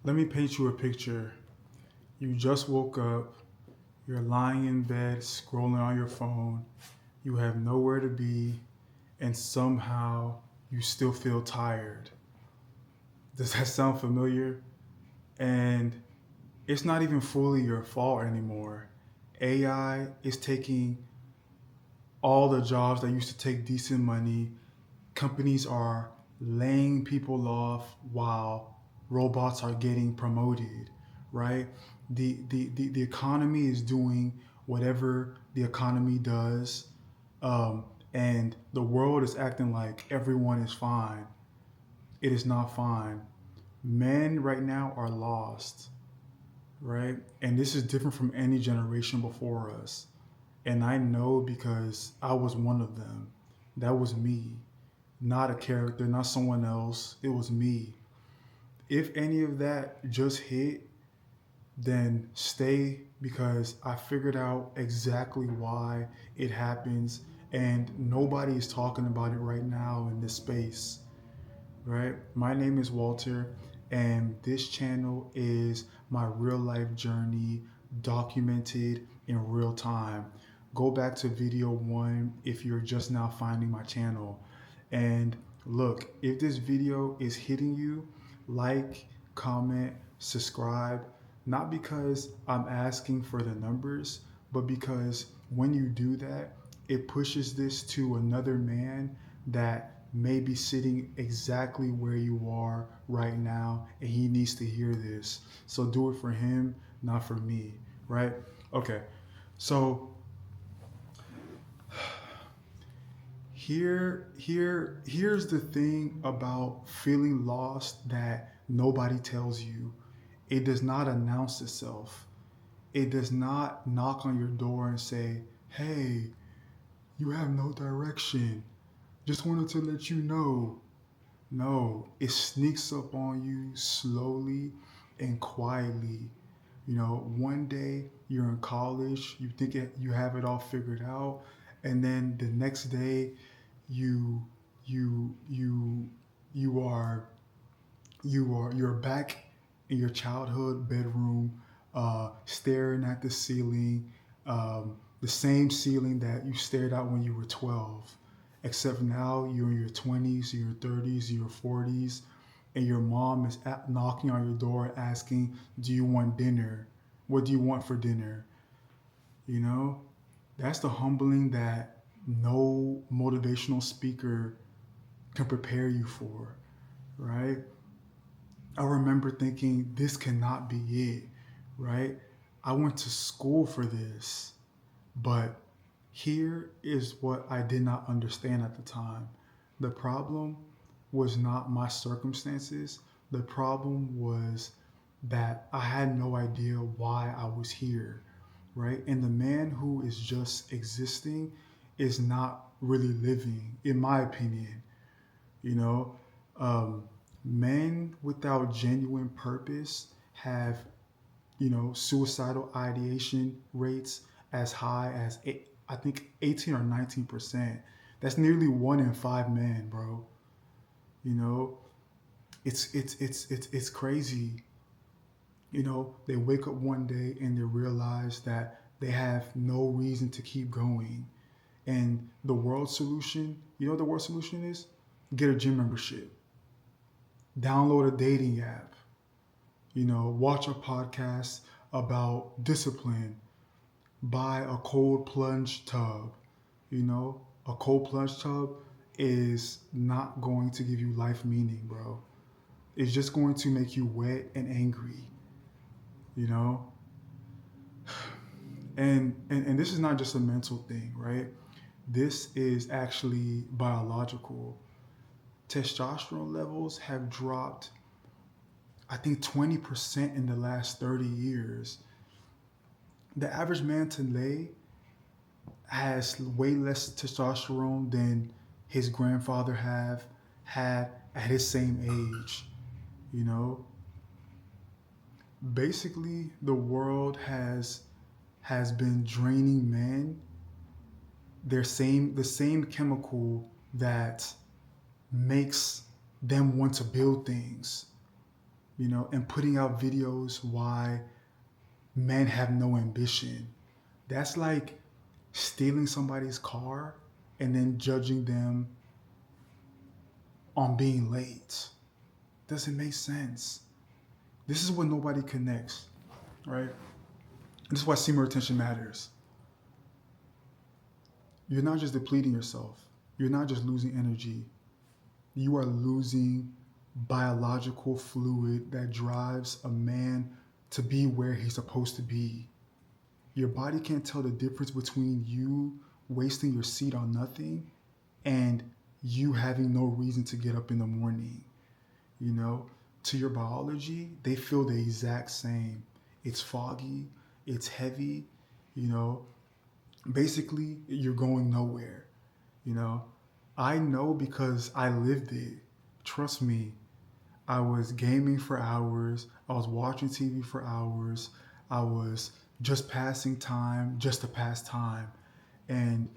Let me paint you a picture. You just woke up, you're lying in bed, scrolling on your phone, you have nowhere to be, and somehow you still feel tired. Does that sound familiar? And it's not even fully your fault anymore. AI is taking all the jobs that used to take decent money. Companies are laying people off while robots are getting promoted, right? The economy is doing whatever the economy does, and the world is acting like everyone is fine. It is not fine. Men right now are lost, right? And this is different from any generation before us. And I know because I was one of them. That was me, not a character, not someone else. It was me. If any of that just hit, then stay because I figured out exactly why it happens and nobody is talking about it right now in this space, right? My name is Walter and this channel is my real life journey documented in real time. Go back to video 1 if you're just now finding my channel. And look, if this video is hitting you, like, comment, subscribe, not because I'm asking for the numbers, but because when you do that, it pushes this to another man that may be sitting exactly where you are right now and he needs to hear this. So do it for him, not for me, right? Okay. So here's the thing about feeling lost that nobody tells you. It does not announce itself. It does not knock on your door and say, "Hey, you have no direction. Just wanted to let you know." No, it sneaks up on you slowly and quietly. One day you're in college, you think you have it all figured out, and then the next day you you you you are you're back in your childhood bedroom, staring at the ceiling, the same ceiling that you stared at when you were 12, except now you're in your 20s, your 30s, your 40s, and your mom is knocking on your door asking, "Do you want dinner? What do you want for dinner?" You know, that's the humbling that no motivational speaker can prepare you for, right? I remember thinking, this cannot be it, right? I went to school for this. But here is what I did not understand at the time. The problem was not my circumstances. The problem was that I had no idea why I was here, right? And the man who is just existing is not really living, in my opinion. You know, um, Men without genuine purpose have, suicidal ideation rates as high as I think 18 or 19%. That's nearly 1 in 5 men, bro. You know, it's crazy. They wake up one day and they realize that they have no reason to keep going. And the world solution, what the world solution is? Get a gym membership, download a dating app, watch a podcast about discipline, buy a cold plunge tub. A cold plunge tub is not going to give you life meaning, bro. It's just going to make you wet and angry, you know? And this is not just a mental thing, right? This is actually biological. Testosterone levels have dropped, I think, 20% in the last 30 years. The average man today has way less testosterone than his grandfather have had at his same age. You know, Basically, the world has been draining men the same chemical that makes them want to build things. and putting out videos why men have no ambition. That's like stealing somebody's car and then judging them on being late. Doesn't make sense. This is what nobody connects, right? This is why semen retention matters. You're not just depleting yourself. You're not just losing energy. You are losing biological fluid that drives a man to be where he's supposed to be. Your body can't tell the difference between you wasting your seed on nothing and you having no reason to get up in the morning. You know, to your biology, they feel the exact same. It's foggy, it's heavy, you know. Basically, you're going nowhere, you know. I know because I lived it. Trust me, I was gaming for hours, I was watching TV for hours, I was just passing time just to pass time. And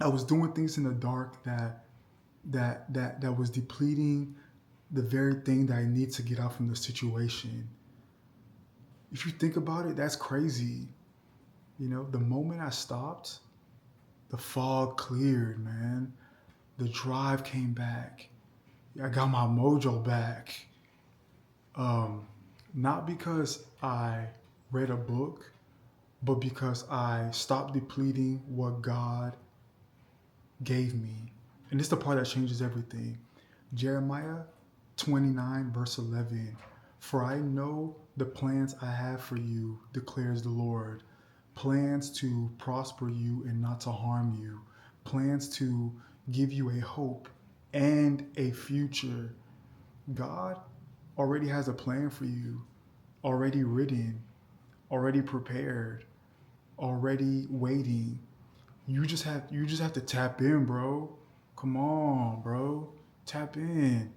I was doing things in the dark that was depleting the very thing that I need to get out from the situation. If you think about it, that's crazy. The moment I stopped, the fog cleared, man. The drive came back. I got my mojo back. Um, Not because I read a book, but because I stopped depleting what God gave me. And this is the part that changes everything. Jeremiah 29, verse 11. For I know the plans I have for you, declares the Lord. Plans to prosper you and not to harm you. Plans to give you a hope and a future. God already has a plan for you, already written, already prepared, already waiting. You just have to tap in, bro. Come on, bro. Tap in.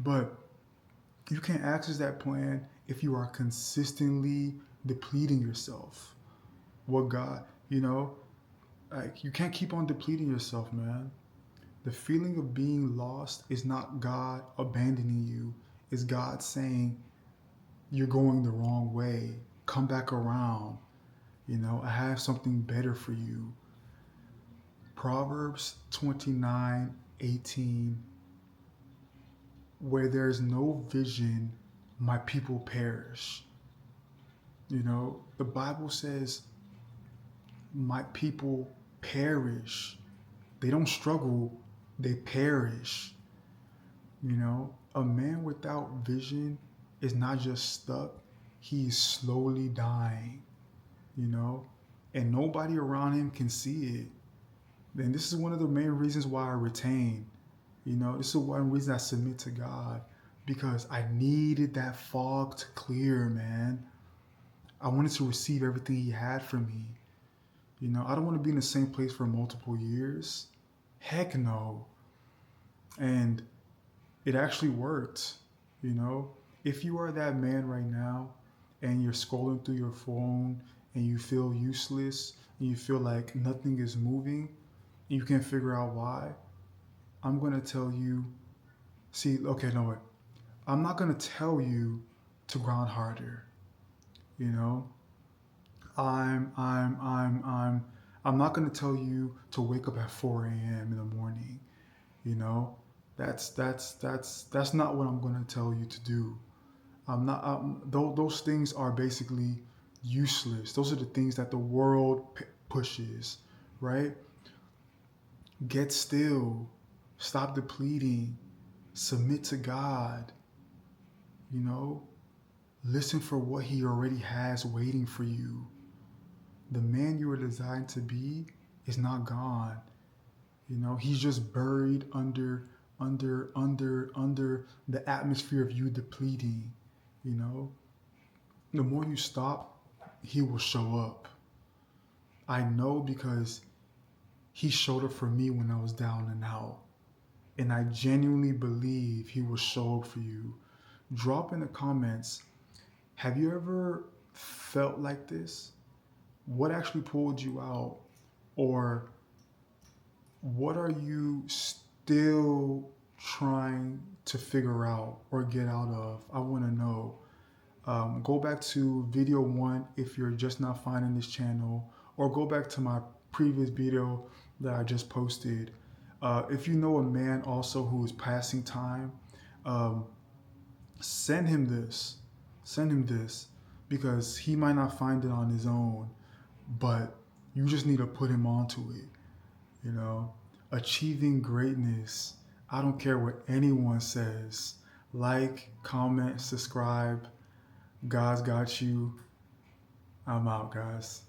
But you can't access that plan if you are consistently depleting yourself. What God, like you can't keep on depleting yourself, man. The feeling of being lost is not God abandoning you. It's God saying you're going the wrong way. Come back around. I have something better for you. Proverbs 29:18. Where there's no vision, my people perish. The Bible says, my people perish. They don't struggle, they perish. A man without vision is not just stuck, he's slowly dying, you know, and nobody around him can see it. And this is one of the main reasons why I retain. This is one reason I submit to God, because I needed that fog to clear, man. I wanted to receive everything He had for me. I don't want to be in the same place for multiple years. Heck no. And it actually worked. You know, if you are that man right now and you're scrolling through your phone and you feel useless and you feel like nothing is moving and you can't figure out why, I'm going to tell you, okay, no, wait. I'm not going to tell you to grind harder. You know, I'm, I'm, I'm, I'm, I'm not going to tell you to wake up at 4 a.m. in the morning. You know, that's not what I'm going to tell you to do. I'm not. Those things are basically useless. Those are the things that the world pushes, right? Get still. Stop depleting. Submit to God. You know, listen for what He already has waiting for you. The man you were designed to be is not gone. He's just buried under the atmosphere of you depleting. You know, the more you stop, He will show up. I know because He showed up for me when I was down and out. And I genuinely believe He will show up for you. Drop in the comments, have you ever felt like this? What actually pulled you out? Or what are you still trying to figure out or get out of. I want to know. Go back to video 1 if you're just not finding this channel, or go back to my previous video that I just posted. If you know a man also who is passing time, um, send him this. Send him this, because he might not find it on his own, but you just need to put him onto it. You know, achieving greatness. I don't care what anyone says. Like, comment, subscribe. God's got you. I'm out, guys.